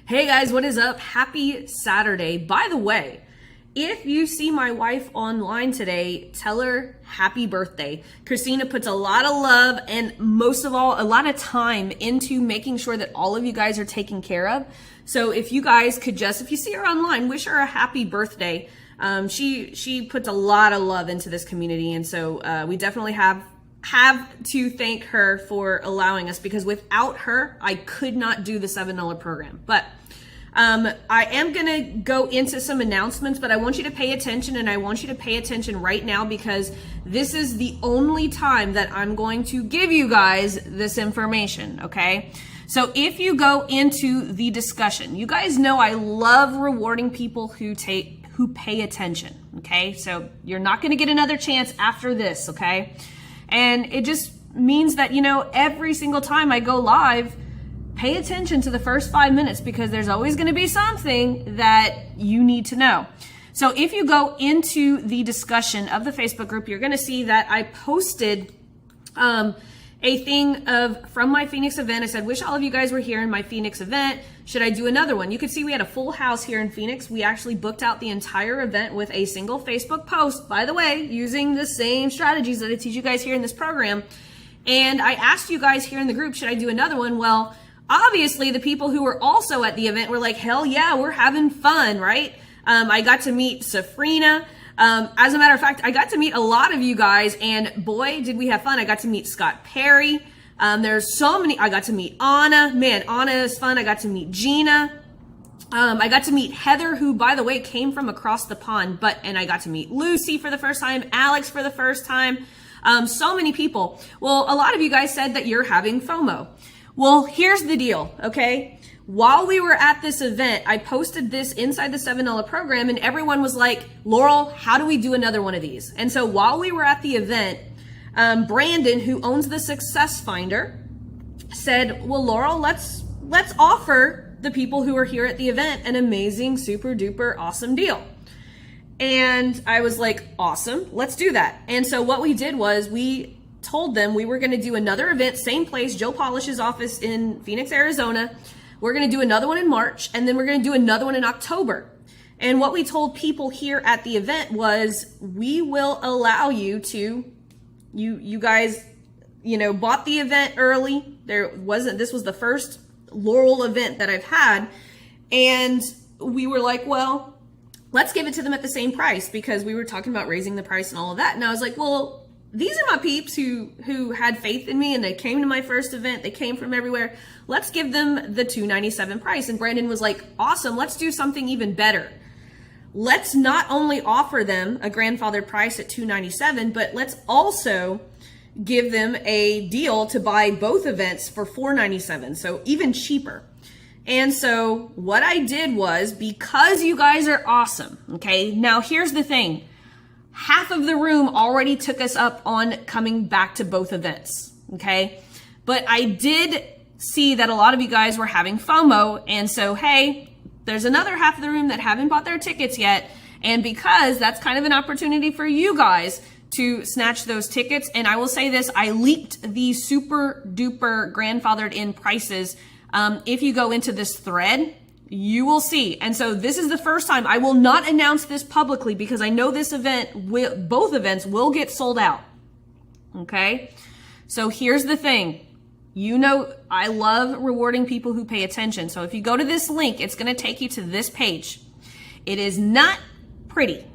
Hey guys, what is up? Happy Saturday. By the way, if you see my wife online today, tell her happy birthday. Christina puts a lot of love and most of all, a lot of time into making sure that all of you guys are taken care of. So if you guys could just, if you see her online, wish her a happy birthday. She puts a lot of love into this community. And so we definitely have to thank her for allowing us, because without her, I could not do the $7 program. But I am going to go into some announcements, but I want you to pay attention, and I want you to pay attention right now, because this is the only time that I'm going to give you guys this information, okay? So if you go into the discussion, you guys know I love rewarding people who pay attention, okay? So you're not going to get another chance after this, okay? And it just means that, you know, every single time I go live, pay attention to the first 5 minutes, because there's always going to be something that you need to know. So if you go into the discussion of the Facebook group, you're going to see that I posted a thing from my Phoenix event. I said, wish all of you guys were here in my Phoenix event. Should I do another one? You could see we had a full house here in Phoenix. We actually booked out the entire event with a single Facebook post, by the way, using the same strategies that I teach you guys here in this program. And I asked you guys here in the group, should I do another one? Well, obviously the people who were also at the event were like, hell yeah, we're having fun, right? I got to meet Safrina. As a matter of fact, I got to meet a lot of you guys, and boy, did we have fun. I got to meet Scott Perry. There's so many. I got to meet Anna. Man, Anna is fun. I got to meet Gina. I got to meet Heather, who, by the way, came from across the pond, and I got to meet Lucy for the first time, Alex for the first time. So many people. Well, a lot of you guys said that you're having FOMO. Well, here's the deal, okay? While we were at this event, I posted this inside the $7 program, and everyone was like, Laurel, how do we do another one of these? And so while we were at the event, Brandon, who owns the Success Finder, said, well, Laurel, let's offer the people who are here at the event an amazing, super duper awesome deal. And I was like, awesome, let's do that. And so what we did was we told them we were going to do another event, same place, Joe Polish's office in Phoenix, Arizona. We're going to do another one in March, and then we're going to do another one in October. And what we told people here at the event was, we will allow you to, you guys, you know, bought the event early. This was the first Laurel event that I've had. And we were like, well, let's give it to them at the same price, because we were talking about raising the price and all of that. And I was like, well, these are my peeps who had faith in me, and they came to my first event. They came from everywhere. Let's give them the $297 price. And Brandon was like, awesome, let's do something even better. Let's not only offer them a grandfathered price at $297, but let's also give them a deal to buy both events for $497, so even cheaper. And so what I did was, because you guys are awesome, okay, now here's the thing. Half of the room already took us up on coming back to both events, okay? But I did see that a lot of you guys were having FOMO, and so, hey, there's another half of the room that haven't bought their tickets yet, and because that's kind of an opportunity for you guys to snatch those tickets, and I will say this, I leaked the super duper grandfathered in prices. If you go into this thread, you will see. And so this is the first time. I will not announce this publicly, because I know this event both events will get sold out. Okay? So here's the thing. You know, I love rewarding people who pay attention. So if you go to this link, it's going to take you to this page. It is not pretty,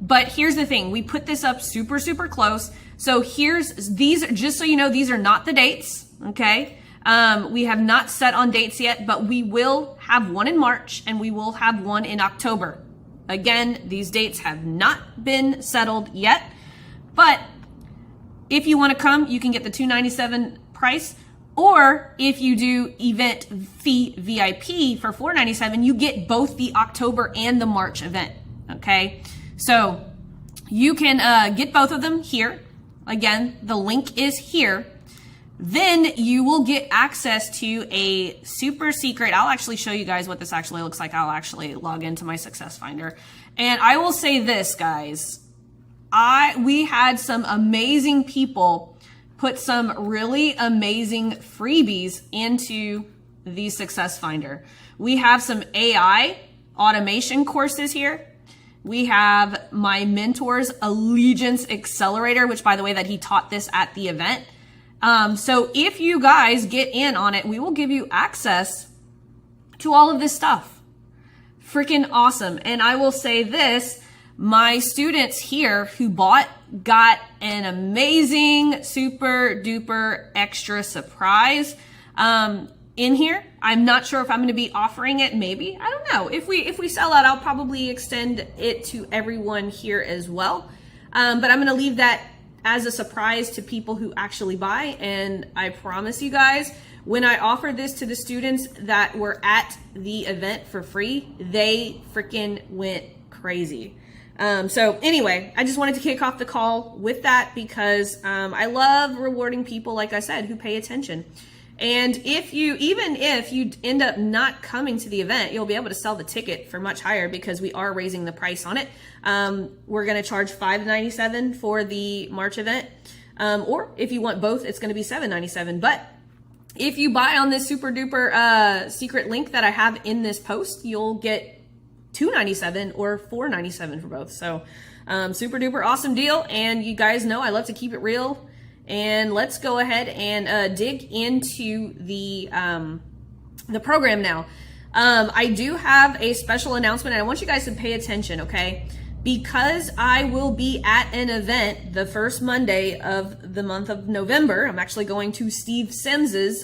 but here's the thing. We put this up super, super close. So these, just so you know, these are not the dates. Okay? We have not set on dates yet, but we will have one in March and we will have one in October. Again, these dates have not been settled yet, but if you want to come, you can get the $297 price, or if you do event fee VIP for $497, you get both the October and the March event. Okay, so you can get both of them here. Again, the link is here. Then you will get access to a super secret. I'll actually show you guys what this actually looks like. I'll actually log into my Success Finder. And I will say this, guys. We had some amazing people put some really amazing freebies into the Success Finder. We have some AI automation courses here. We have my mentor's Allegiance Accelerator, which by the way, that he taught this at the event. So if you guys get in on it, we will give you access to all of this stuff. Freaking awesome. And I will say this, my students here who bought got an amazing super duper extra surprise in here. I'm not sure if I'm going to be offering it. Maybe, I don't know. If we sell out, I'll probably extend it to everyone here as well. But I'm going to leave that as a surprise to people who actually buy. And I promise you guys, when I offered this to the students that were at the event for free, they freaking went crazy. So anyway, I just wanted to kick off the call with that because I love rewarding people, like I said, who pay attention. And even if you end up not coming to the event, you'll be able to sell the ticket for much higher because we are raising the price on it. We're going to charge $5.97 for the March event. Or if you want both, it's going to be $7.97. But if you buy on this super duper secret link that I have in this post, you'll get $2.97 or $4.97 for both. So super duper awesome deal. And you guys know I love to keep it real. And let's go ahead and dig into the program now. I do have a special announcement and I want you guys to pay attention, okay? Because I will be at an event the first Monday of the month of November. I'm actually going to Steve Sims's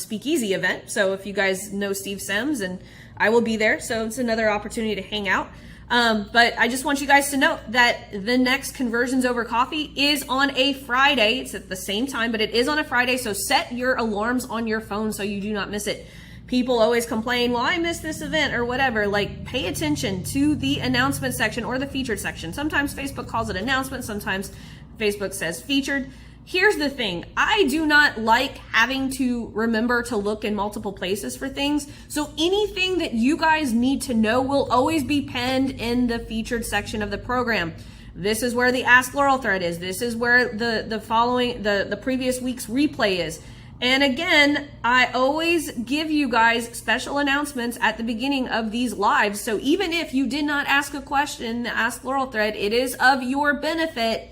speakeasy event. So if you guys know Steve Sims, and I will be there. So it's another opportunity to hang out. But I just want you guys to know that the next Conversions Over Coffee is on a Friday. It's at the same time, but it is on a Friday. So set your alarms on your phone so you do not miss it. People always complain, well, I missed this event or whatever. Like, pay attention to the announcement section or the featured section. Sometimes Facebook calls it announcement. Sometimes Facebook says featured. Here's the thing. I do not like having to remember to look in multiple places for things. So anything that you guys need to know will always be penned in the featured section of the program. This is where the Ask Laurel thread is. This is where the previous week's replay is. And again, I always give you guys special announcements at the beginning of these lives. So even if you did not ask a question in the Ask Laurel thread, it is of your benefit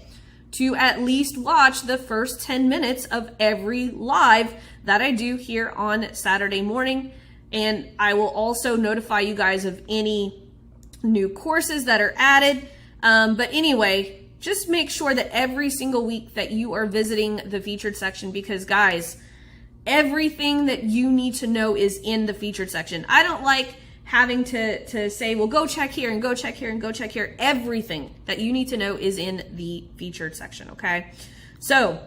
to at least watch the first 10 minutes of every live that I do here on Saturday morning. And I will also notify you guys of any new courses that are added. But anyway, just make sure that every single week that you are visiting the featured section, because guys, everything that you need to know is in the featured section. I don't like having to say, well, go check here and go check here and go check here. Everything that you need to know is in the featured section, okay? So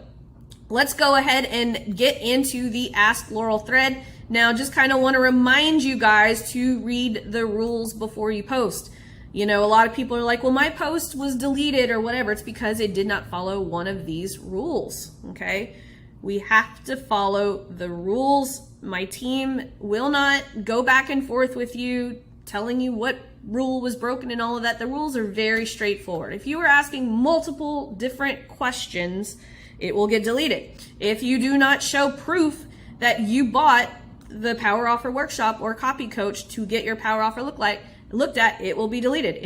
let's go ahead and get into the Ask Laurel thread. Now, just kind of want to remind you guys to read the rules before you post. You know, a lot of people are like, well, my post was deleted or whatever. It's because it did not follow one of these rules, okay? We have to follow the rules. My team will not go back and forth with you telling you what rule was broken and all of that. The rules are very straightforward. If you are asking multiple different questions, it will get deleted. If you do not show proof that you bought the Power Offer Workshop or Copy Coach to get your Power Offer looked at, it will be deleted.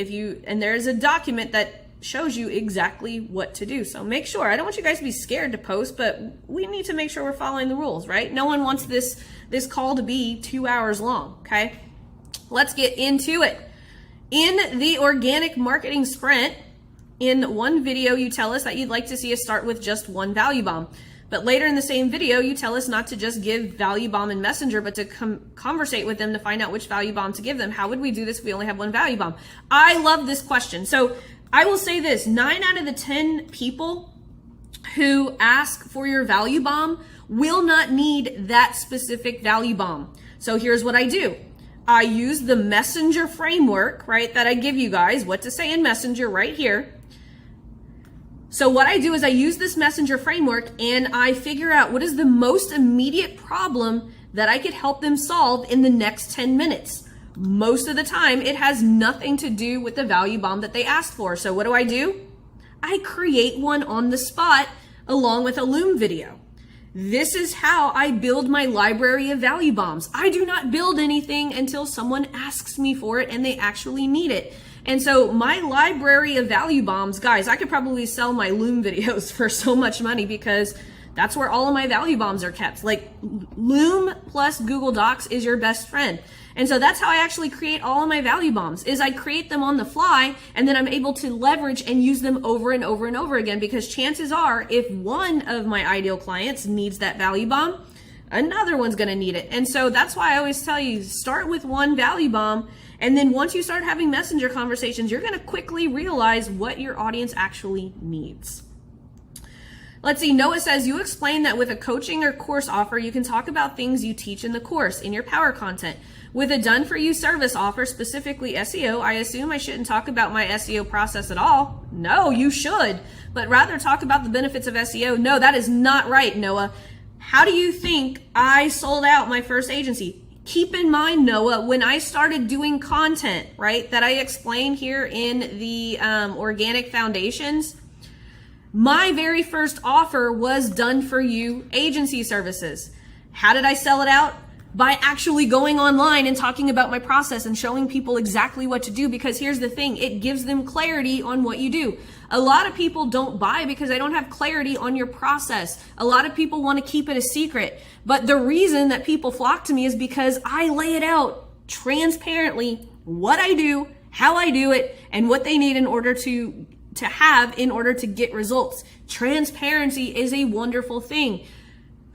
And there is a document that shows you exactly what to do. So make sure, I don't want you guys to be scared to post, but we need to make sure we're following the rules, right? No one wants this call to be 2 hours long, okay? Let's get into it. In the organic marketing sprint, in one video, you tell us that you'd like to see us start with just one value bomb. But later in the same video, you tell us not to just give value bomb in Messenger, but to conversate with them to find out which value bomb to give them. How would we do this if we only have one value bomb? I love this question. So I will say this, 9 out of the 10 people who ask for your value bomb will not need that specific value bomb. So here's what I do. I use the Messenger framework, right, that I give you guys, what to say in Messenger right here. So what I do is I use this Messenger framework and I figure out what is the most immediate problem that I could help them solve in the next 10 minutes. Most of the time, it has nothing to do with the value bomb that they asked for. So what do? I create one on the spot along with a Loom video. This is how I build my library of value bombs. I do not build anything until someone asks me for it and they actually need it. And so my library of value bombs, guys, I could probably sell my Loom videos for so much money because that's where all of my value bombs are kept. Like Loom plus Google Docs is your best friend. And so that's how I actually create all of my value bombs, is I create them on the fly and then I'm able to leverage and use them over and over and over again, because chances are if one of my ideal clients needs that value bomb, another one's going to need it. And so that's why I always tell you, start with one value bomb. And then once you start having messenger conversations, you're going to quickly realize what your audience actually needs. Let's see, Noah says, you explain that with a coaching or course offer, you can talk about things you teach in the course, in your power content. With a done-for-you service offer, specifically SEO, I assume I shouldn't talk about my SEO process at all. No, you should, but rather talk about the benefits of SEO. No, that is not right, Noah. How do you think I sold out my first agency? Keep in mind, Noah, when I started doing content, right, that I explained here in the Organic Foundations, my very first offer was done for you agency services. How did I sell it out? By actually going online and talking about my process and showing people exactly what to do, because here's the thing, it gives them clarity on what you do. A lot of people don't buy because they don't have clarity on your process. A lot of people want to keep it a secret. But the reason that people flock to me is because I lay it out transparently, what I do, how I do it, and what they need in order to have in order to get results. Transparency is a wonderful thing.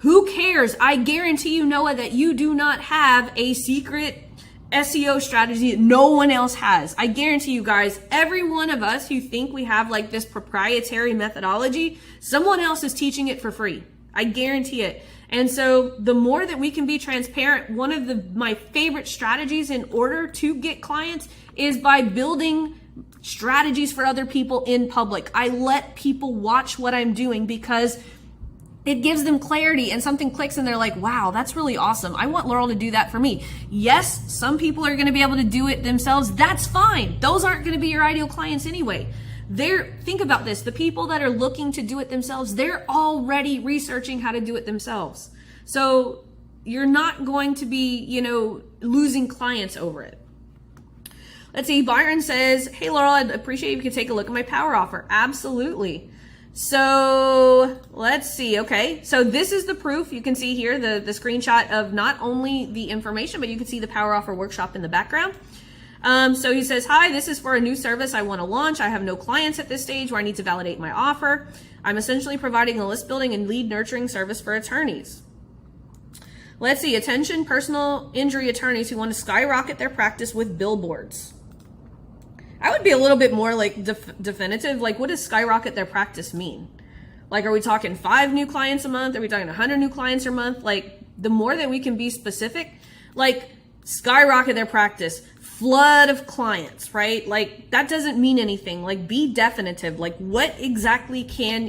Who cares? I guarantee you, Noah, that you do not have a secret SEO strategy that no one else has. I guarantee you guys, every one of us who think we have like this proprietary methodology, someone else is teaching it for free. I guarantee it. And so the more that we can be transparent, one of my favorite strategies in order to get clients is by building strategies for other people in public. I let people watch what I'm doing because it gives them clarity and something clicks and they're like, wow, that's really awesome. I want Laurel to do that for me. Yes, some people are going to be able to do it themselves. That's fine. Those aren't going to be your ideal clients anyway. Think about this. The people that are looking to do it themselves, they're already researching how to do it themselves. So you're not going to be, losing clients over it. Let's see. Byron says, hey, Laurel, I'd appreciate if you could take a look at my power offer. Absolutely. So let's see. Okay. So this is the proof. You can see here the screenshot of not only the information, but you can see the power offer workshop in the background. So he says, hi, this is for a new service I want to launch. I have no clients at this stage where I need to validate my offer. I'm essentially providing a list building and lead nurturing service for attorneys. Let's see. Attention, personal injury attorneys who want to skyrocket their practice with billboards. I would be a little bit more like definitive. Like, what does skyrocket their practice mean? Like, are we talking 5 new clients a month? Are we talking 100 new clients a month? Like, the more that we can be specific, like skyrocket their practice, flood of clients, right? Like, that doesn't mean anything. Like, be definitive. Like, what exactly can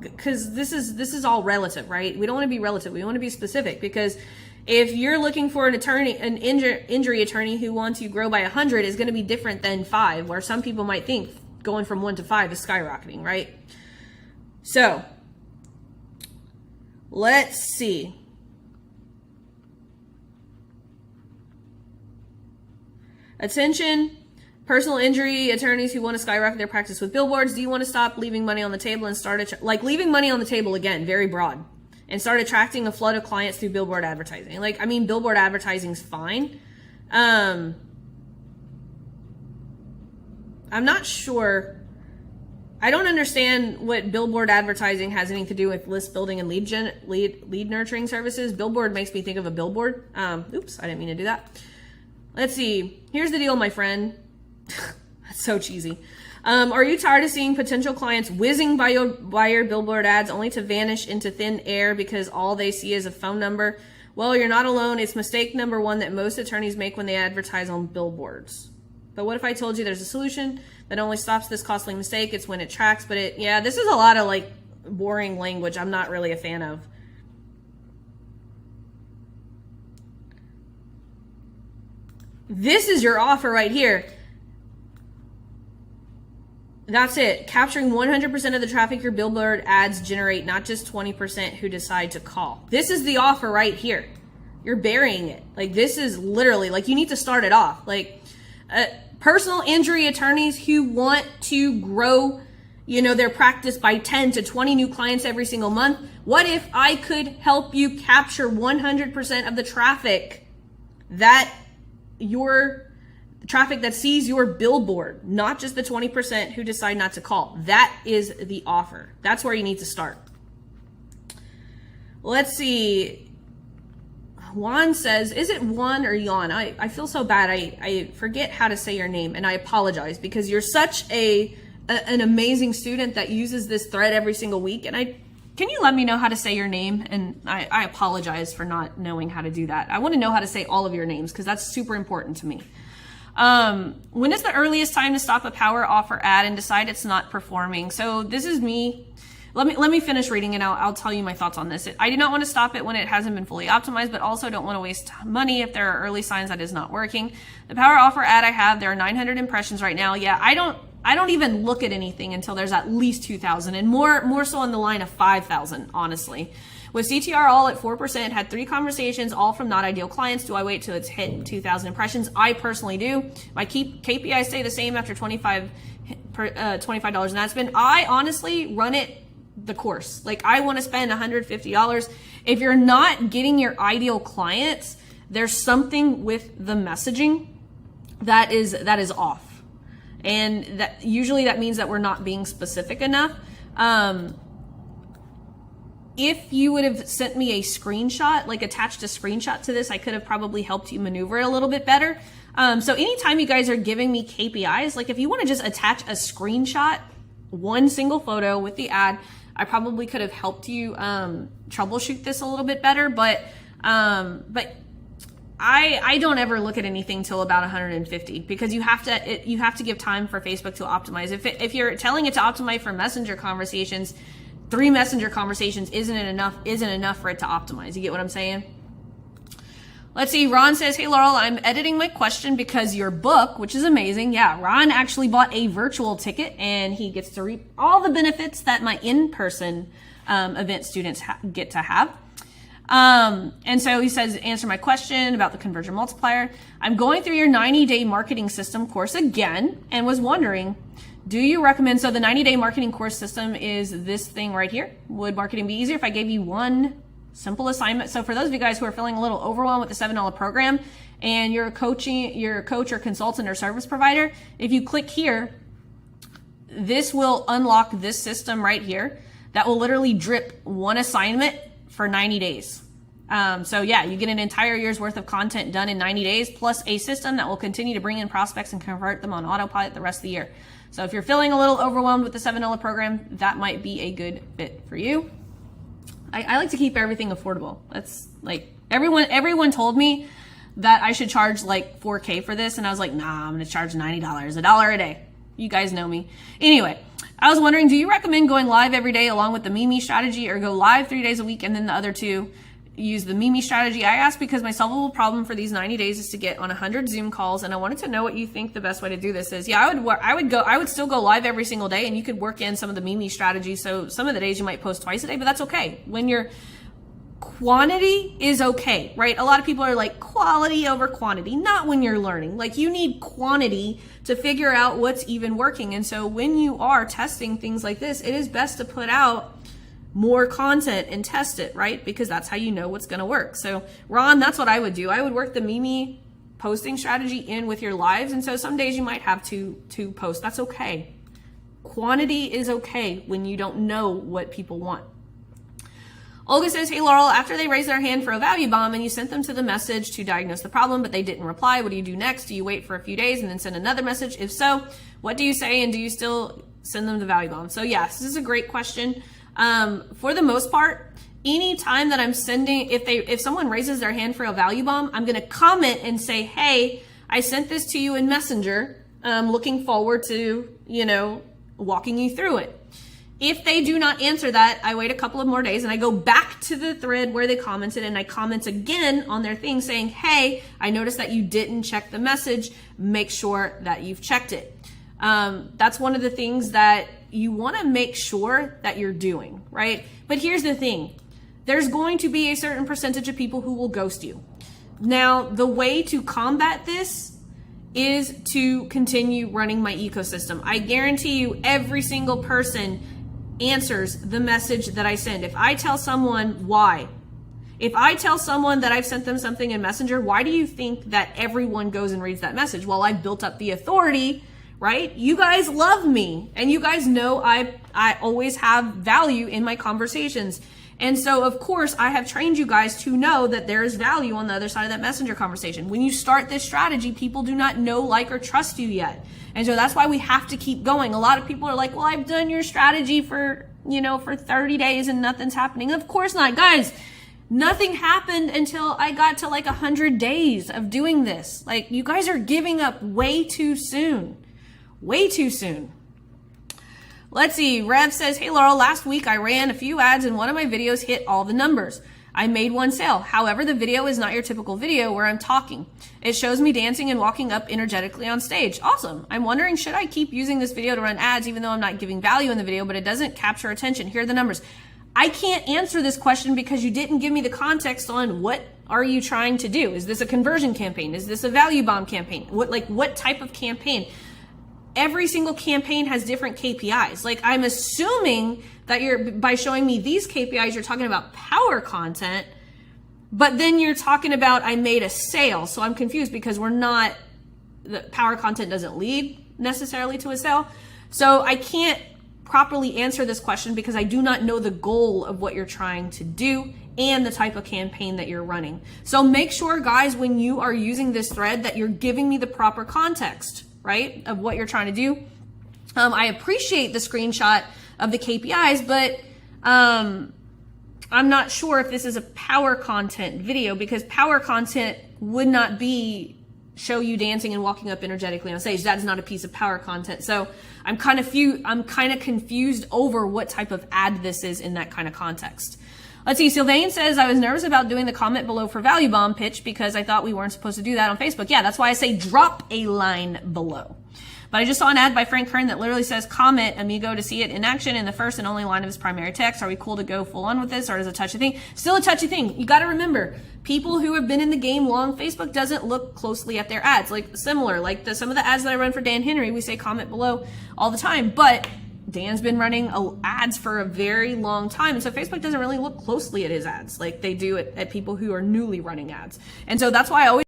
because this is all relative, right? We don't want to be relative. We want to be specific, because if you're looking for an injury attorney who wants to grow by 100 is going to be different than 5, where some people might think going from 1 to 5 is skyrocketing, right? So let's see. Attention, personal injury attorneys who want to skyrocket their practice with billboards. Do you want to stop leaving money on the table and start leaving money on the table again? Very broad. And start attracting a flood of clients through billboard advertising. Billboard advertising is fine. I'm not sure. I don't understand what billboard advertising has anything to do with list building and lead nurturing services. Billboard makes me think of a billboard. Oops, I didn't mean to do that. Let's see. Here's the deal, my friend. That's so cheesy. Are you tired of seeing potential clients whizzing by your billboard ads only to vanish into thin air because all they see is a phone number? Well, you're not alone. It's mistake number 1 that most attorneys make when they advertise on billboards. But what if I told you there's a solution that only stops this costly mistake? It's when it tracks, this is a lot of boring language I'm not really a fan of. This is your offer right here. That's it. Capturing 100% of the traffic your billboard ads generate, not just 20% who decide to call. This is the offer right here. You're burying it. Like, this is literally, like, you need to start it off. Like, personal injury attorneys who want to grow, their practice by 10 to 20 new clients every single month. What if I could help you capture 100% of the traffic that sees your billboard, not just the 20% who decide not to call? That is the offer. That's where you need to start. Let's see. Juan says, is it Juan or Jan? I feel so bad. I forget how to say your name, and I apologize because you're such an amazing student that uses this thread every single week. And can you let me know how to say your name? And I apologize for not knowing how to do that. I want to know how to say all of your names because that's super important to me. When is the earliest time to stop a power offer ad and decide it's not performing? So this is me. Let me finish reading and I'll tell you my thoughts on this. I do not want to stop it when it hasn't been fully optimized, but also don't want to waste money if there are early signs that is not working. The power offer ad I have, there are 900 impressions right now. Yeah, I don't even look at anything until there's at least 2,000 and more so on the line of 5,000, honestly. With CTR all at 4%, had 3 conversations, all from not ideal clients. Do I wait till it's hit 2,000 impressions? I personally do. My KPIs stay the same after $25 an ad spend. I honestly run it the course. Like, I want to spend $150. If you're not getting your ideal clients, there's something with the messaging that is off. And that usually that means that we're not being specific enough. If you would have sent me a screenshot, like attached a screenshot to this, I could have probably helped you maneuver it a little bit better. So anytime you guys are giving me KPIs, like if you want to just attach a screenshot, one single photo with the ad, I probably could have helped you troubleshoot this a little bit better. But I don't ever look at anything till about 150 because you have to give time for Facebook to optimize. If you're telling it to optimize for messenger conversations, 3 messenger conversations isn't enough for it to optimize. You get what I'm saying? Let's see. Ron says, hey, Laurel, I'm editing my question because your book, which is amazing. Yeah, Ron actually bought a virtual ticket and he gets to reap all the benefits that my in-person event students get to have. And so he says, answer my question about the Conversion Multiplier. I'm going through your 90-day marketing system course again and was wondering, do you recommend, so the 90-day marketing course system is this thing right here. Would marketing be easier if I gave you one simple assignment? So for those of you guys who are feeling a little overwhelmed with the $7 program and you're a coach or consultant or service provider, if you click here, this will unlock this system right here that will literally drip one assignment for 90 days. So yeah, you get an entire year's worth of content done in 90 days, plus a system that will continue to bring in prospects and convert them on autopilot the rest of the year. So if you're feeling a little overwhelmed with the $7 program, that might be a good fit for you. I like to keep everything affordable. That's like, everyone told me that I should charge like $4K for this. And I was like, nah, I'm going to charge $90, $1 a day. You guys know me. Anyway, I was wondering, do you recommend going live every day along with the Mimi strategy, or go live 3 days a week and then the other 2 use the Mimi strategy? I asked because my solvable problem for these 90 days is to get on 100 Zoom calls, and I wanted to know what you think the best way to do this is. Yeah, I would still go live every single day, and you could work in some of the Mimi strategy. So some of the days you might post twice a day, but that's okay. When your quantity is okay, right? A lot of people are like quality over quantity, not when you're learning. Like, you need quantity to figure out what's even working. And so when you are testing things like this, it is best to put out more content and test it, right? Because that's how you know what's going to work. So Ron, that's what I would do. I would work the Mimi posting strategy in with your lives. And so some days you might have to post. That's okay. Quantity is okay when you don't know what people want. Olga says, hey, Laurel, after they raise their hand for a value bomb and you sent them to the message to diagnose the problem, but they didn't reply, what do you do next? Do you wait for a few days and then send another message? If so, what do you say? And do you still send them the value bomb? So yes, this is a great question. For the most part, anytime that I'm sending, if someone raises their hand for a value bomb, I'm going to comment and say, hey, I sent this to you in Messenger. Looking forward to, walking you through it. If they do not answer that, I wait a couple of more days and I go back to the thread where they commented and I comment again on their thing saying, hey, I noticed that you didn't check the message. Make sure that you've checked it. That's one of the things that you want to make sure that you're doing, right? But here's the thing. There's going to be a certain percentage of people who will ghost you. Now, the way to combat this is to continue running my ecosystem. I guarantee you every single person answers the message that I send. If I tell someone why, if I tell someone that I've sent them something in Messenger, why do you think that everyone goes and reads that message? Well, I've built up the authority, right? You guys love me, and you guys know I always have value in my conversations. And so, of course, I have trained you guys to know that there is value on the other side of that Messenger conversation. When you start this strategy, people do not know, like, or trust you yet. And so that's why we have to keep going. A lot of people are like, well, I've done your strategy for 30 days and nothing's happening. Of course not. Guys, nothing happened until I got to like 100 days of doing this. Like, you guys are giving up way too soon. Way too soon. Let's see. Rev says, hey, Laurel, last week I ran a few ads and one of my videos hit all the numbers. I made one sale. However, the video is not your typical video where I'm talking. It shows me dancing and walking up energetically on stage. Awesome. I'm wondering, should I keep using this video to run ads even though I'm not giving value in the video, but it doesn't capture attention? Here are the numbers. I can't answer this question because you didn't give me the context on what are you trying to do. Is this a conversion campaign? Is this a value bomb campaign? What type of campaign? Every single campaign has different KPIs. Like, I'm assuming that by showing me these KPIs, you're talking about power content, but then you're talking about I made a sale. So I'm confused because the power content doesn't lead necessarily to a sale. So I can't properly answer this question because I do not know the goal of what you're trying to do and the type of campaign that you're running. So make sure, guys, when you are using this thread that you're giving me the proper context, right, of what you're trying to do. I appreciate the screenshot of the KPIs, but I'm not sure if this is a power content video because power content would not be show you dancing and walking up energetically on stage. That is not a piece of power content. So I'm kind of confused over what type of ad this is in that kind of context. Let's see. Sylvain says, I was nervous about doing the comment below for value bomb pitch because I thought we weren't supposed to do that on Facebook. Yeah, that's why I say drop a line below. But I just saw an ad by Frank Kern that literally says, comment amigo to see it in action in the first and only line of his primary text. Are we cool to go full on with this, or is it a touchy thing? Still a touchy thing. You got to remember, people who have been in the game long, Facebook doesn't look closely at their ads. Like some of the ads that I run for Dan Henry, we say comment below all the time, but Dan's been running ads for a very long time. And so Facebook doesn't really look closely at his ads like they do at people who are newly running ads. And so that's why I always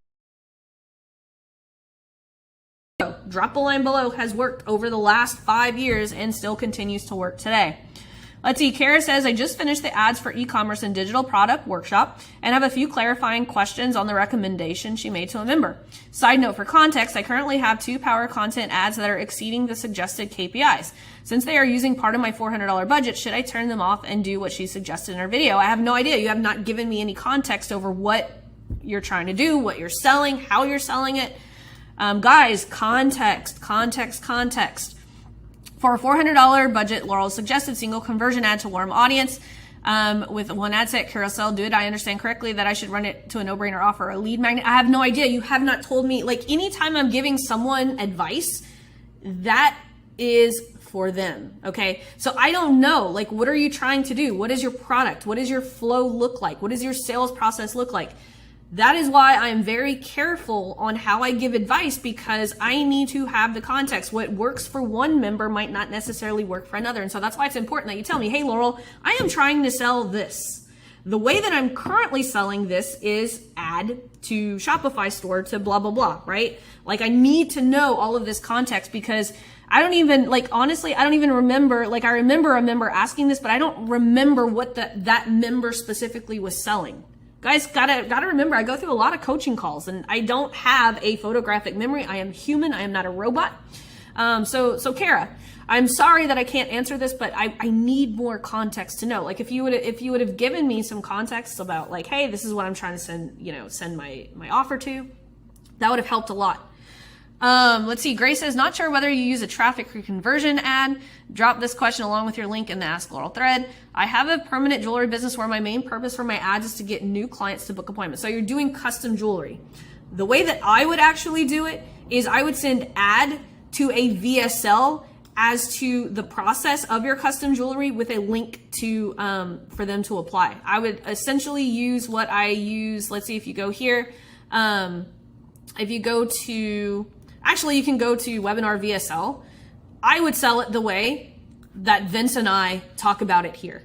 drop a line below has worked over the last 5 years and still continues to work today. Let's see. Clara says, I just finished the ads for e-commerce and digital product workshop and have a few clarifying questions on the recommendation she made to a member. Side note for context, I currently have 2 power content ads that are exceeding the suggested KPIs. Since they are using part of my $400 budget, should I turn them off and do what she suggested in her video? I have no idea. You have not given me any context over what you're trying to do, what you're selling, how you're selling it. Guys, context. For a $400 budget, Laurel suggested single conversion ad to warm audience with one ad set carousel. Did I understand correctly that I should run it to a no-brainer offer, a lead magnet? I have no idea. You have not told me. Like, anytime I'm giving someone advice, that is for them. Okay. So I don't know, like, what are you trying to do? What is your product? What does your flow look like? What does your sales process look like? That is why I'm very careful on how I give advice, because I need to have the context. What works for one member might not necessarily work for another. And so that's why it's important that you tell me, hey, Laurel, I am trying to sell this. The way that I'm currently selling this is add to Shopify store to blah, blah, blah, right? Like, I need to know all of this context because I don't even, like, honestly, I don't even remember, like, I remember a member asking this, but I don't remember what that member specifically was selling. Guys, gotta remember, I go through a lot of coaching calls and I don't have a photographic memory. I am human. I am not a robot. So Clara, I'm sorry that I can't answer this, but I need more context to know. Like, if you would have given me some context about, like, hey, this is what I'm trying to send my offer to, that would have helped a lot. Let's see. Grace says, not sure whether you use a traffic or conversion ad. Drop this question along with your link in the Ask Laurel thread. I have a permanent jewelry business where my main purpose for my ads is to get new clients to book appointments. So you're doing custom jewelry. The way that I would actually do it is I would send ad to a VSL as to the process of your custom jewelry with a link to for them to apply. I would essentially use what I use. Let's see if you go here. If you go to, actually you can go to Webinar VSL. I would sell it the way that Vince and I talk about it here.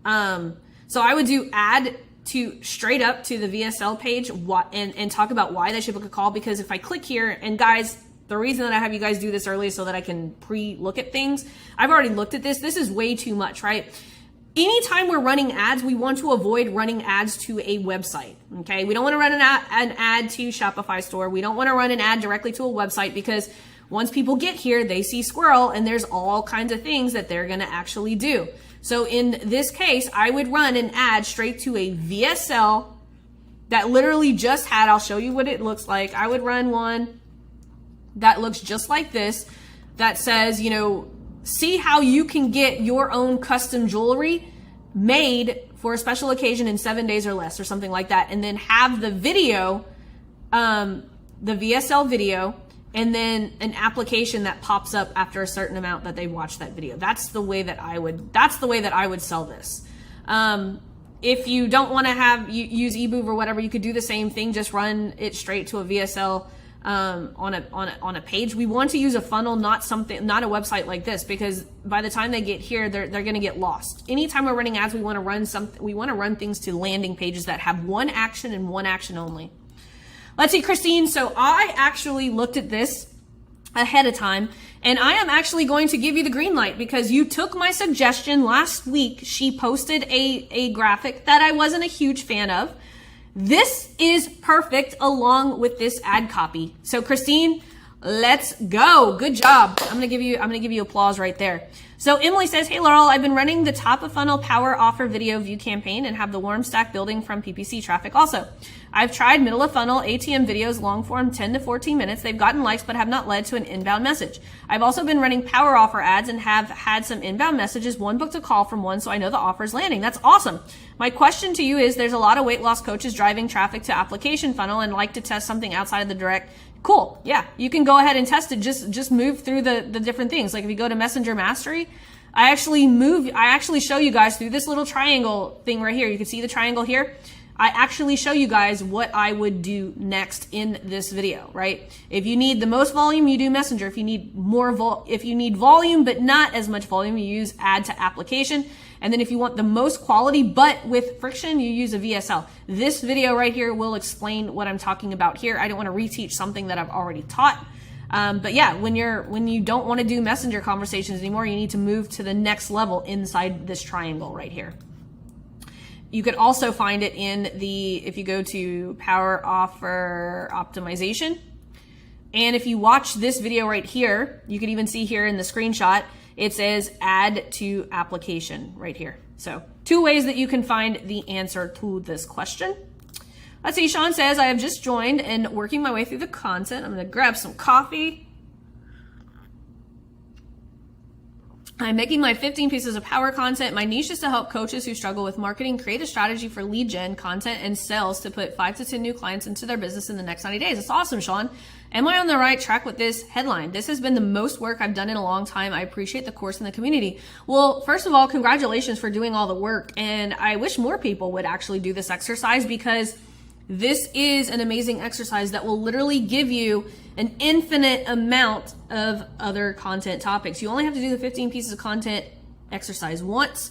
So I would do add to straight up to the VSL page and talk about why they should book a call. Because if I click here, and guys, the reason that I have you guys do this early is so that I can pre-look at things. I've already looked at this. This is way too much, right? Anytime we're running ads, we want to avoid running ads to a website, okay? We don't want to run an ad to Shopify store. We don't want to run an ad directly to a website, because once people get here, they see squirrel and there's all kinds of things that they're going to actually do. So in this case, I would run an ad straight to a VSL that literally just had, I'll show you what it looks like. I would run one that looks just like this, that says, you know, see how you can get your own custom jewelry made for a special occasion in 7 days or less, or something like that. And then have the video, the VSL video, and then an application that pops up after a certain amount that they watch that video. That's the way that I would sell this. If you don't want to use eBoov or whatever, you could do the same thing. Just run it straight to a VSL on a page. We want to use a funnel, not a website like this, because by the time they get here, they're going to get lost. Anytime we're running ads, we want to run things to landing pages that have one action and one action only. Let's see, Christine. So I actually looked at this ahead of time, and I am actually going to give you the green light, because you took my suggestion last week. She posted a graphic that I wasn't a huge fan of. This is perfect along with this ad copy. So Christine, let's go. Good job. I'm gonna give you applause right there. So Emily says, hey Laurel, I've been running the top of funnel power offer video view campaign and have the warm stack building from PPC traffic also. I've tried middle of funnel ATM videos, long form 10 to 14 minutes. They've gotten likes but have not led to an inbound message. I've also been running power offer ads and have had some inbound messages. One booked a call from one, so I know the offer is landing. That's awesome. My question to you is, there's a lot of weight loss coaches driving traffic to application funnel and like to test something outside of the direct. Cool. Yeah, you can go ahead and test it. Just move through the different things. Like if you go to Messenger Mastery, I actually show you guys through this little triangle thing right here. You can see the triangle here. I actually show you guys what I would do next in this video, right? If you need the most volume, you do Messenger. If you need if you need volume but not as much volume, you use add to application. And then if you want the most quality but with friction, you use a VSL. This video right here will explain what I'm talking about here. I don't want to reteach something that I've already taught. But yeah, when you don't want to do Messenger conversations anymore, you need to move to the next level inside this triangle right here. You could also find it if you go to Power Offer Optimization. And if you watch this video right here, you can even see here in the screenshot, it says add to application right here. So 2 ways that you can find the answer to this question. Let's see, Sean says, I have just joined and working my way through the content. I'm going to grab some coffee. I'm making my 15 pieces of power content. My niche is to help coaches who struggle with marketing create a strategy for lead gen, content, and sales to put 5 to 10 new clients into their business in the next 90 days. That's awesome, Sean. Am I on the right track with this headline? This has been the most work I've done in a long time. I appreciate the course and the community. Well, first of all, congratulations for doing all the work. And I wish more people would actually do this exercise, because this is an amazing exercise that will literally give you an infinite amount of other content topics. You only have to do the 15 pieces of content exercise once.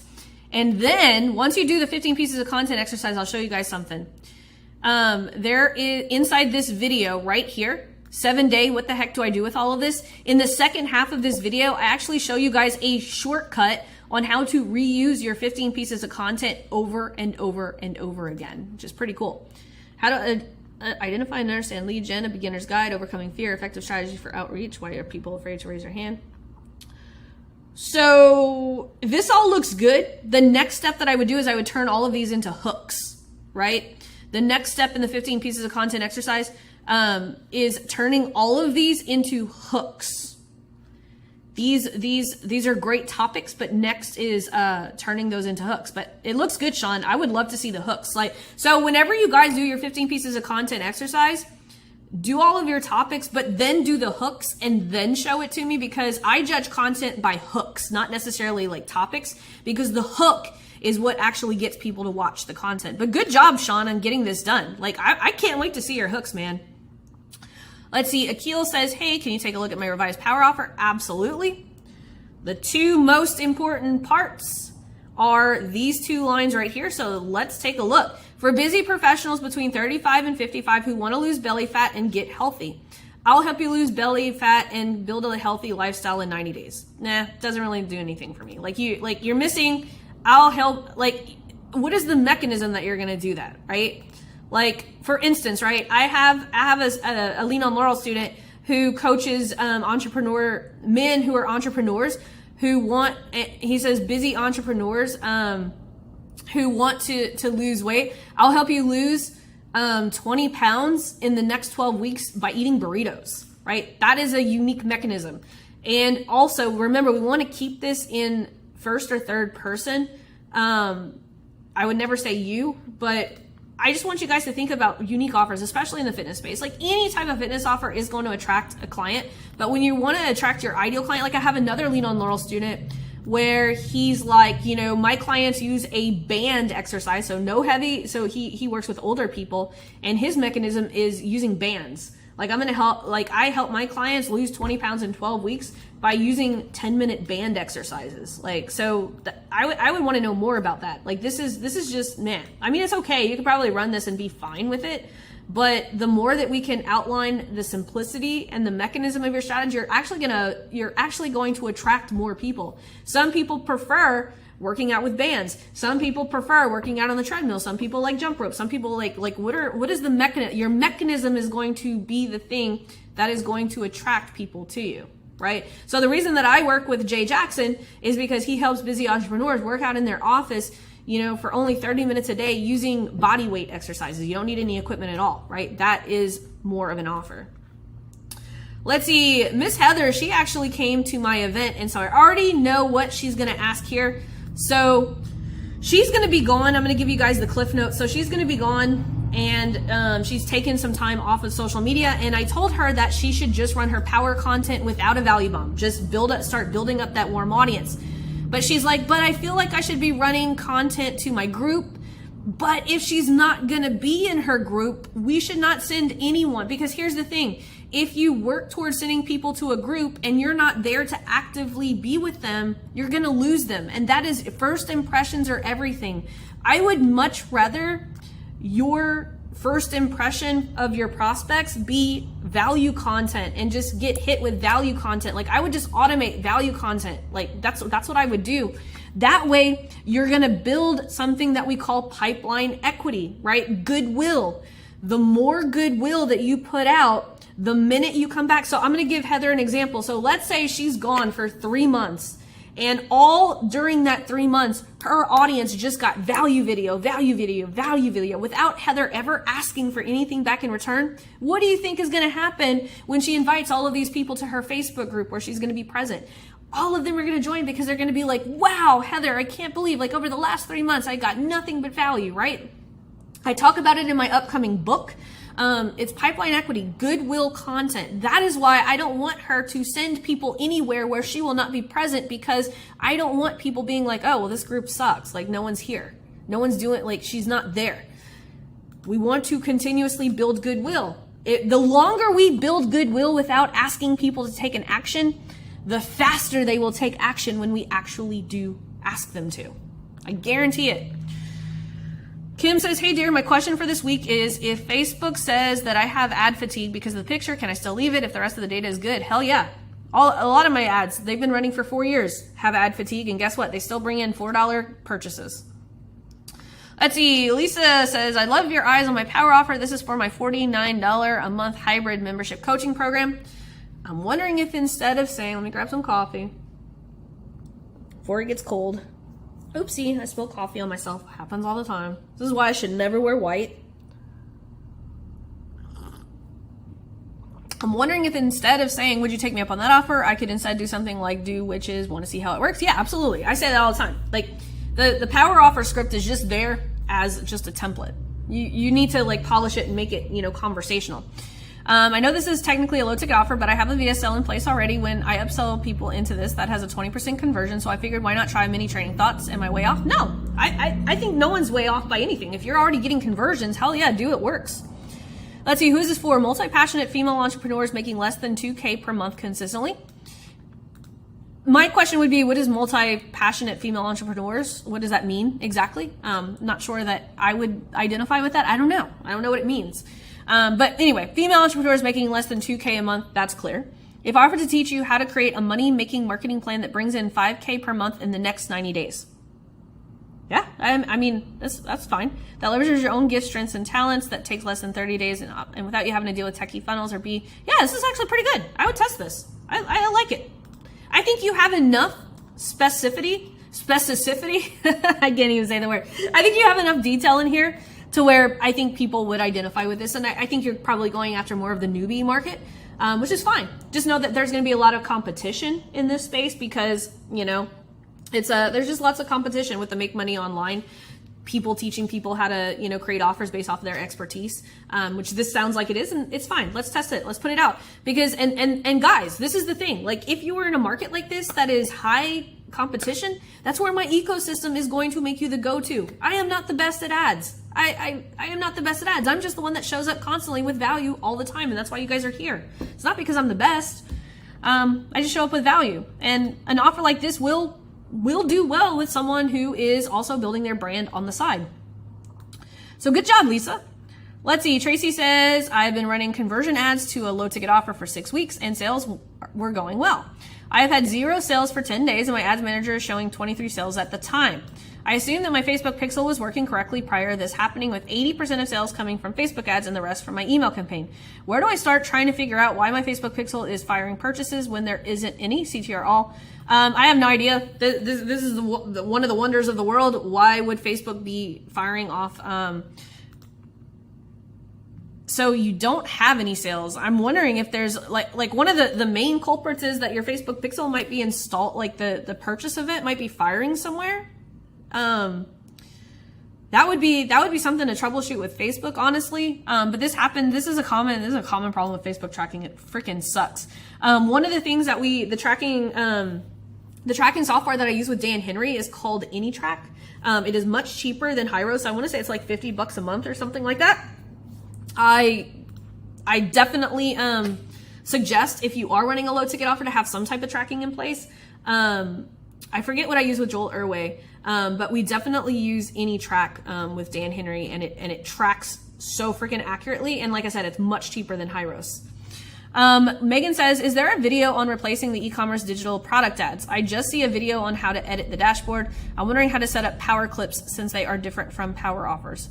And then once you do the 15 pieces of content exercise, I'll show you guys something. There is inside this video right here, 7-day, what the heck do I do with all of this? In the second half of this video, I actually show you guys a shortcut on how to reuse your 15 pieces of content over and over and over again, which is pretty cool. How to identify and understand lead gen, a beginner's guide, overcoming fear, effective strategy for outreach. Why are people afraid to raise their hand? So this all looks good. The next step that I would do is I would turn all of these into hooks, right? The next step in the 15 pieces of content exercise is turning all of these into hooks. These are great topics, but next is turning those into hooks. But it looks good, Sean. I would love to see the hooks. So whenever you guys do your 15 pieces of content exercise, do all of your topics, but then do the hooks and then show it to me, because I judge content by hooks, not necessarily like topics, because the hook is what actually gets people to watch the content. But good job, Sean, on getting this done. Like, I can't wait to see your hooks, man. Let's see. Akil says, hey, can you take a look at my revised power offer? Absolutely. The two most important parts are these two lines right here. So let's take a look. For busy professionals between 35 and 55 who want to lose belly fat and get healthy, I'll help you lose belly fat and build a healthy lifestyle in 90 days. Nah, doesn't really do anything for me. You're missing, I'll help, what is the mechanism that you're going to do that, right? Like, for instance, right, I have a Lean on Laurel student who coaches men who are entrepreneurs who want, he says, busy entrepreneurs who want to lose weight. I'll help you lose 20 pounds in the next 12 weeks by eating burritos, right? That is a unique mechanism. And also, remember, we want to keep this in first or third person. I would never say you, but I just want you guys to think about unique offers, especially in the fitness space. Like, any type of fitness offer is going to attract a client, but when you want to attract your ideal client, like I have another Lean on Laurel student where he's like, my clients use a band exercise, so no heavy. So he works with older people, and his mechanism is using bands. Like, I help my clients lose 20 pounds in 12 weeks by using 10-minute band exercises. Like, so I would want to know more about that. Like, this is just, man, I mean, it's okay. You could probably run this and be fine with it. But the more that we can outline the simplicity and the mechanism of your strategy, you're actually going to attract more people. Some people prefer working out with bands. Some people prefer working out on the treadmill. Some people like jump rope. Some people like what is the mechanism? Your mechanism is going to be the thing that is going to attract people to you, right? So the reason that I work with Jay Jackson is because he helps busy entrepreneurs work out in their office, for only 30 minutes a day using body weight exercises. You don't need any equipment at all, right? That is more of an offer. Let's see. Miss Heather, she actually came to my event, and so I already know what she's going to ask here. So she's going to be gone. I'm going to give you guys the cliff notes. So she's going to be gone, and she's taken some time off of social media. And I told her that she should just run her power content without a value bomb. Just start building up that warm audience. But she's like, but I feel like I should be running content to my group. But if she's not going to be in her group, we should not send anyone. Because here's the thing. If you work towards sending people to a group and you're not there to actively be with them, you're going to lose them. And that is, first impressions are everything. I would much rather your first impression of your prospects be value content and just get hit with value content. Like, I would just automate value content. Like, that's what I would do. That way you're going to build something that we call pipeline equity, right? Goodwill. The more goodwill that you put out, the minute you come back. So I'm going to give Heather an example. So let's say she's gone for 3 months, and all during that 3 months, her audience just got value video without Heather ever asking for anything back in return. What do you think is going to happen when she invites all of these people to her Facebook group where she's going to be present? All of them are going to join because they're going to be like, wow, Heather, I can't believe, like, over the last 3 months, I got nothing but value, right? I talk about it in my upcoming book. It's pipeline equity, goodwill content. That is why I don't want her to send people anywhere where she will not be present, because I don't want people being like, oh, well, this group sucks. Like, no one's here. No one's doing, like, she's not there. We want to continuously build goodwill. The longer we build goodwill without asking people to take an action, the faster they will take action when we actually do ask them to. I guarantee it. Kim says, hey dear, my question for this week is, if Facebook says that I have ad fatigue because of the picture, can I still leave it if the rest of the data is good? Hell yeah. A lot of my ads, they've been running for 4 years, have ad fatigue, and guess what? They still bring in $4 purchases. Let's see. Lisa says, I love your eyes on my power offer. This is for my $49 a month hybrid membership coaching program. I'm wondering if instead of saying, let me grab some coffee before it gets cold. Oopsie, I spilled coffee on myself. Happens all the time. This is why I should never wear white. I'm wondering if instead of saying, would you take me up on that offer, I could instead do something like do witches, want to see how it works? Yeah, absolutely. I say that all the time. Like, the power offer script is just there as just a template. You need to, like, polish it and make it, conversational. I know this is technically a low ticket offer, but I have a VSL in place already when I upsell people into this that has a 20% conversion. So I figured, why not try a mini training? Thoughts? Am I way off? No, I think no one's way off by anything. If you're already getting conversions, hell yeah, do it, works. Let's see, who is this for? Multi-passionate female entrepreneurs making less than 2K per month consistently. My question would be, what is multi-passionate female entrepreneurs? What does that mean exactly? Not sure that I would identify with that. I don't know what it means. But anyway, female entrepreneurs making less than 2K a month, that's clear. If I offered to teach you how to create a money-making marketing plan that brings in 5K per month in the next 90 days. Yeah, I mean, that's fine. That leverages your own gifts, strengths, and talents, that takes less than 30 days and without you having to deal with techie funnels or yeah, this is actually pretty good. I would test this. I like it. I think you have enough specificity. I can't even say the word. I think you have enough detail in here to where I think people would identify with this. And I think you're probably going after more of the newbie market, which is fine. Just know that there's going to be a lot of competition in this space because, you know, there's just lots of competition with the make money online. People teaching people how to, you know, create offers based off of their expertise, which this sounds like it is, and it's fine. Let's test it. Let's put it out because, and guys, this is the thing. Like, if you were in a market like this that is high competition, that's where my ecosystem is going to make you the go-to. I am not the best at ads. I am not the best at ads. I'm just the one that shows up constantly with value all the time, and that's why you guys are here. It's not because I'm the best. I just show up with value, and an offer like this will do well with someone who is also building their brand on the side. So good job, Lisa. Let's see. Tracy says, I've been running conversion ads to a low ticket offer for 6 weeks and sales were going well. I have had 0 sales for 10 days and my ads manager is showing 23 sales at the time. I assume that my Facebook pixel was working correctly prior to this happening, with 80% of sales coming from Facebook ads and the rest from my email campaign. Where do I start trying to figure out why my Facebook pixel is firing purchases when there isn't any? CTR all. I have no idea. This is one of the wonders of the world. Why would Facebook be firing off? So you don't have any sales. I'm wondering if there's like one of the main culprits is that your Facebook pixel might be installed, like the purchase of it might be firing somewhere. That would be something to troubleshoot with Facebook, honestly. But this happened. This is a common problem with Facebook tracking. It freaking sucks. One of the things that the tracking software that I use with Dan Henry is called AnyTrack. It is much cheaper than Hyros. I want to say it's like $50 a month or something like that. I definitely suggest, if you are running a low ticket offer, to have some type of tracking in place. I forget what I use with Joel Irway, but we definitely use AnyTrack with Dan Henry, and it tracks so freaking accurately. And like I said, it's much cheaper than Hyros. Megan says, is there a video on replacing the e-commerce digital product ads? I just see a video on how to edit the dashboard. I'm wondering how to set up power clips since they are different from power offers.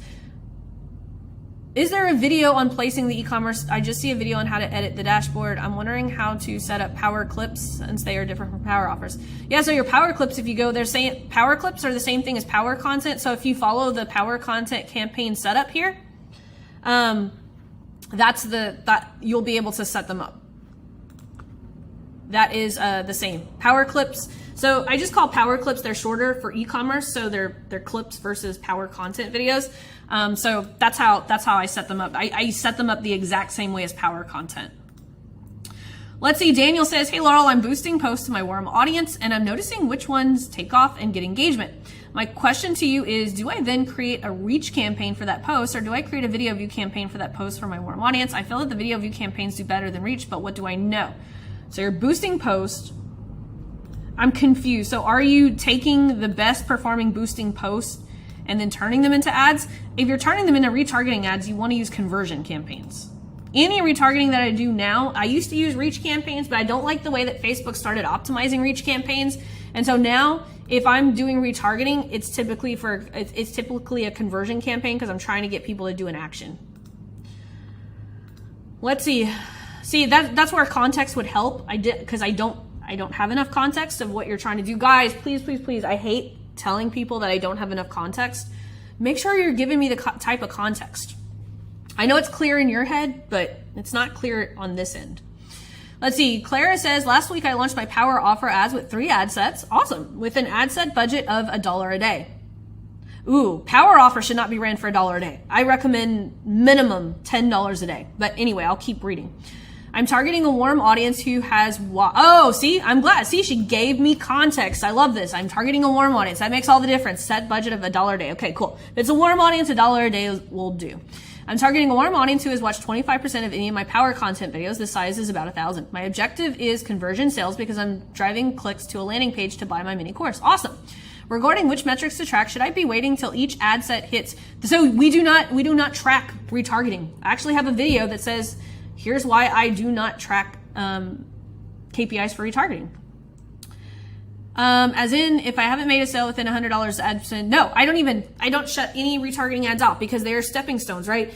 Is there a video on placing the e-commerce? I just see a video on how to edit the dashboard. I'm wondering how to set up power clips since they are different from power offers. Yeah, so your power clips, if you go, they're saying power clips are the same thing as power content. So if you follow the power content campaign setup here, that you'll be able to set them up. That is the same. Power clips. So I just call power clips, they're shorter for e-commerce, so they're clips versus power content videos. So that's how I set them up. I set them up the exact same way as power content. Let's see, Daniel says, hey Laurel, I'm boosting posts to my warm audience and I'm noticing which ones take off and get engagement. My question to you is, do I then create a reach campaign for that post, or do I create a video view campaign for that post for my warm audience? I feel that the video view campaigns do better than reach, but what do I know? So you're boosting posts. I'm confused. So are you taking the best performing boosting posts and then turning them into ads? If you're turning them into retargeting ads, you want to use conversion campaigns. Any retargeting that I do now, I used to use reach campaigns, but I don't like the way that Facebook started optimizing reach campaigns. And so now if I'm doing retargeting, it's typically a conversion campaign because I'm trying to get people to do an action. Let's see. See, that's where context would help. Because I don't have enough context of what you're trying to do. Guys, please, please, please. I hate telling people that I don't have enough context. Make sure you're giving me the type of context. I know it's clear in your head, but it's not clear on this end. Let's see. Clara says, last week I launched my power offer ads with 3 ad sets. Awesome. With an ad set budget of $1 a day. Ooh, power offer should not be ran for $1 a day. I recommend minimum $10 a day. But anyway, I'll keep reading. I'm targeting a warm audience who has, oh, see, I'm glad. See, she gave me context. I love this. I'm targeting a warm audience. That makes all the difference. Set budget of $1 a day. Okay, cool. If it's a warm audience, $1 a day will do. I'm targeting a warm audience who has watched 25% of any of my power content videos. The size is about 1,000. My objective is conversion sales because I'm driving clicks to a landing page to buy my mini course. Awesome. Regarding which metrics to track, should I be waiting till each ad set hits? So we do not track retargeting. I actually have a video that says, here's why I do not track KPIs for retargeting. As in, if I haven't made a sale within $100 ad spend, no, I don't shut any retargeting ads off because they are stepping stones, right?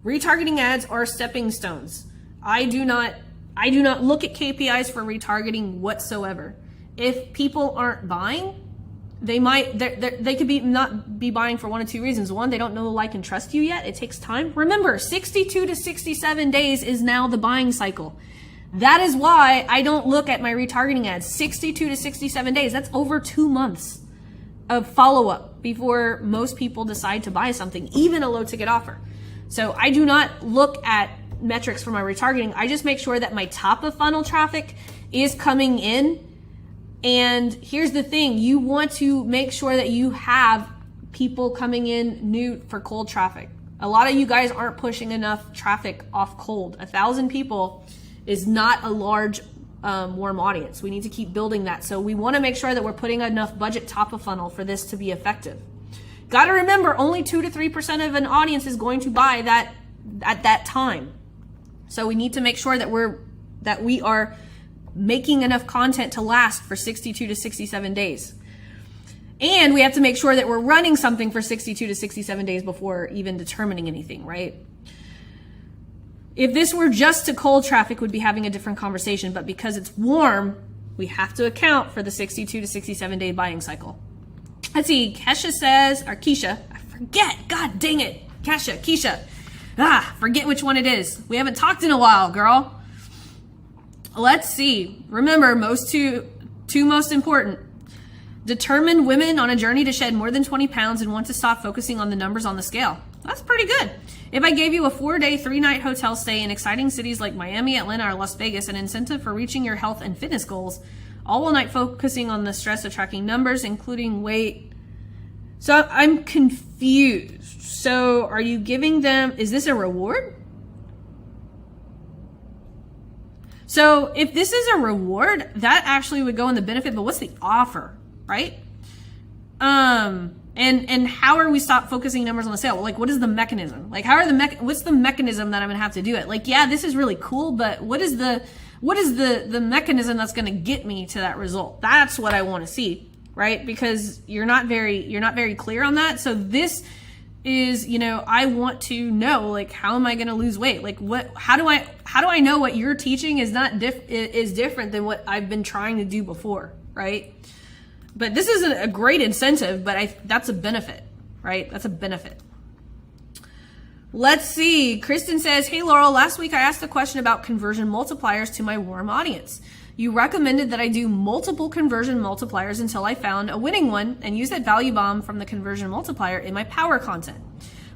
Retargeting ads are stepping stones. I do not look at KPIs for retargeting whatsoever. If people aren't buying, they could not be buying for one of two reasons. One, they don't know, like, and trust you yet. It takes time. Remember, 62 to 67 days is now the buying cycle. That is why I don't look at my retargeting ads. 62 to 67 days. That's over 2 months of follow-up before most people decide to buy something, even a low-ticket offer. So I do not look at metrics for my retargeting. I just make sure that my top-of-funnel traffic is coming in. And here's the thing, you want to make sure that you have people coming in new for cold traffic. A lot of you guys aren't pushing enough traffic off cold. 1,000 people is not a large warm audience. We need to keep building that. So we want to make sure that we're putting enough budget top of funnel for this to be effective. Got to remember, only 2 to 3% of an audience is going to buy that at that time. So we need to make sure that we are making enough content to last for 62 to 67 days. And we have to make sure that we're running something for 62 to 67 days before even determining anything, right? If this were just to cold traffic, we'd be having a different conversation, but because it's warm, we have to account for the 62 to 67 day buying cycle. Let's see, Casha says, or Keisha, I forget, God dang it, Casha, Keisha, forget which one it is. We haven't talked in a while, girl. Let's see. Remember, two most important. Determined women on a journey to shed more than 20 pounds and want to stop focusing on the numbers on the scale. That's pretty good. If I gave you a 4-day, 3-night hotel stay in exciting cities like Miami, Atlanta, or Las Vegas, an incentive for reaching your health and fitness goals, all night focusing on the stress of tracking numbers, including weight. So I'm confused. So are you giving them, is this a reward? So if this is a reward, that actually would go in the benefit, but what's the offer, right? And how are we stop focusing numbers on the sale? Like, what is the mechanism? Like, what's the mechanism that I'm gonna have to do it? Like, yeah, this is really cool, but what is the mechanism that's gonna get me to that result? That's what I want to see, right? Because you're not very clear on that. So this is, I want to know, like, how am I going to lose weight? Like, how do I know what you're teaching is different than what I've been trying to do before, right? But this isn't a great incentive, but that's a benefit, right? That's a benefit. Let's see. Kristen says, hey, Laurel, last week I asked a question about conversion multipliers to my warm audience. You recommended that I do multiple conversion multipliers until I found a winning one and use that value bomb from the conversion multiplier in my power content.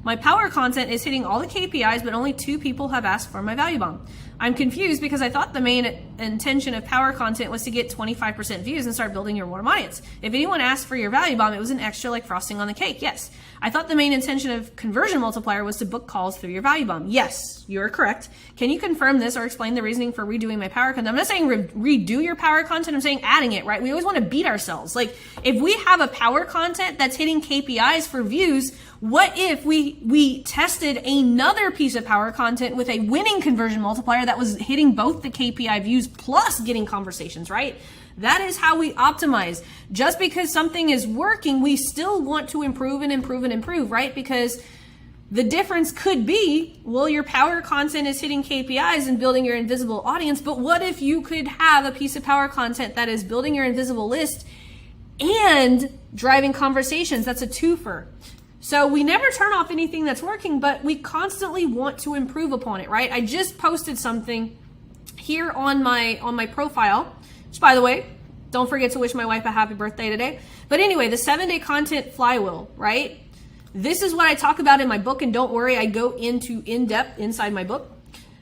My power content is hitting all the KPIs, but only 2 people have asked for my value bomb. I'm confused because I thought the main intention of power content was to get 25% views and start building your warm audience. If anyone asked for your value bomb, it was an extra, like frosting on the cake. Yes. I thought the main intention of conversion multiplier was to book calls through your value bomb. Yes, you're correct. Can you confirm this or explain the reasoning for redoing my power content? I'm not saying redo your power content. I'm saying adding it, right? We always want to beat ourselves. Like, if we have a power content that's hitting KPIs for views, what if we tested another piece of power content with a winning conversion multiplier that was hitting both the KPI views plus getting conversations, right? That is how we optimize. Just because something is working, we still want to improve and improve and improve, right? Because the difference could be, well, your power content is hitting KPIs and building your invisible audience, but what if you could have a piece of power content that is building your invisible list and driving conversations? That's a twofer. So we never turn off anything that's working, but we constantly want to improve upon it, right? I just posted something here on my profile, which, by the way, don't forget to wish my wife a happy birthday today. But anyway, the 7-day content flywheel, right? this is what I talk about in my book, and don't worry, I go into in-depth inside my book.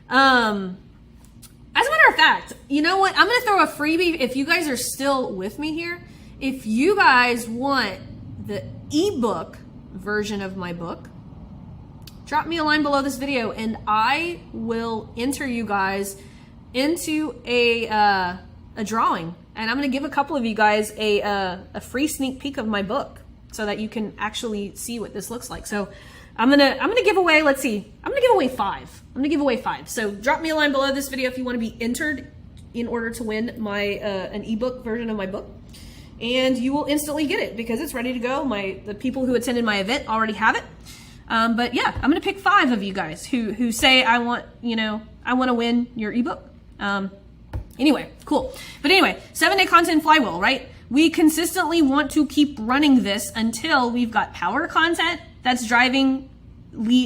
As a matter of fact, you know what? I'm going to throw a freebie if you guys are still with me here. If you guys want the ebook version of my book, drop me a line below this video and I will enter you guys into a drawing. And I'm going to give a couple of you guys a free sneak peek of my book so that you can actually see what this looks like. So I'm gonna give away, let's see, I'm gonna give away 5. I'm gonna give away 5. So drop me a line below this video if you want to be entered in order to win my an ebook version of my book. And you will instantly get it because it's ready to go. The people who attended my event already have it. But yeah, I'm gonna pick 5 of you guys who say I want to win your ebook. Anyway, cool. But anyway, 7-day content flywheel, right? We consistently want to keep running this until we've got power content that's driving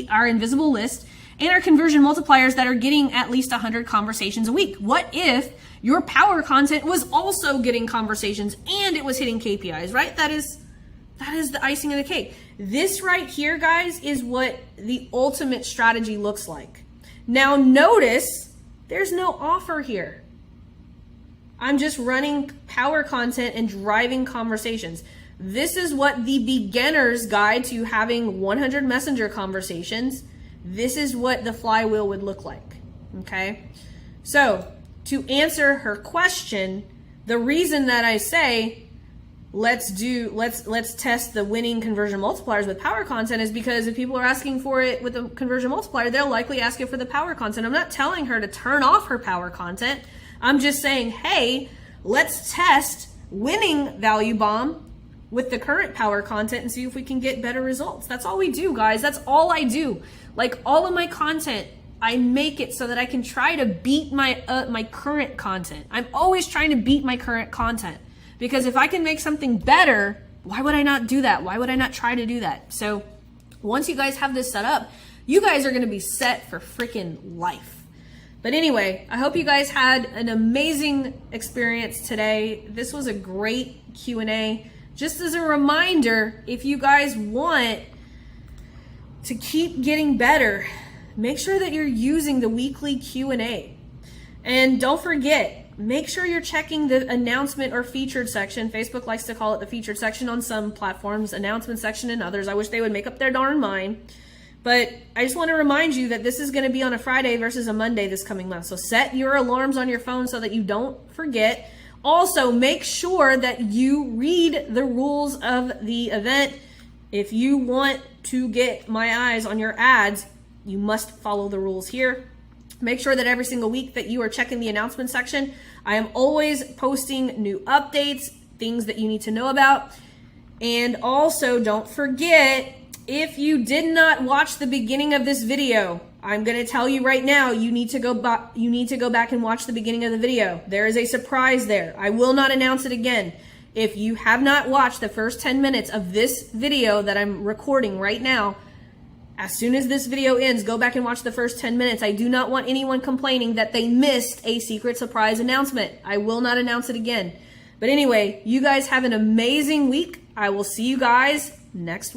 our invisible list and our conversion multipliers that are getting at least 100 conversations a week. What if your power content was also getting conversations and it was hitting KPIs, right? That is the icing of the cake. This right here, guys, is what the ultimate strategy looks like. Now notice there's no offer here. I'm just running power content and driving conversations. This is what the beginner's guide to having 100 messenger conversations. This is what the flywheel would look like. Okay. So to answer her question, the reason that I say, let's test the winning conversion multipliers with power content is because if people are asking for it with a conversion multiplier, they'll likely ask it for the power content. I'm not telling her to turn off her power content. I'm just saying, hey, let's test winning value bomb with the current power content and see if we can get better results. That's all we do, guys. That's all I do. Like all of my content, I make it so that I can try to beat my current content. I'm always trying to beat my current content because if I can make something better, why would I not do that? Why would I not try to do that? So once you guys have this set up, you guys are going to be set for freaking life. But anyway, I hope you guys had an amazing experience today. This was a great Q&A. Just as a reminder, if you guys want to keep getting better, make sure that you're using the weekly Q&A. And don't forget, make sure you're checking the announcement or featured section. Facebook likes to call it the featured section on some platforms, announcement section in others. I wish they would make up their darn mind. But I just want to remind you that this is going to be on a Friday versus a Monday this coming month. So set your alarms on your phone so that you don't forget. Also, make sure that you read the rules of the event. If you want to get my eyes on your ads, you must follow the rules here. Make sure that every single week that you are checking the announcement section. I am always posting new updates, things that you need to know about. And also, don't forget, if you did not watch the beginning of this video, I'm going to tell you right now, you need to go back and watch the beginning of the video. There is a surprise there. I will not announce it again. If you have not watched the first 10 minutes of this video that I'm recording right now, as soon as this video ends, go back and watch the first 10 minutes. I do not want anyone complaining that they missed a secret surprise announcement. I will not announce it again. But anyway, you guys have an amazing week. I will see you guys next week.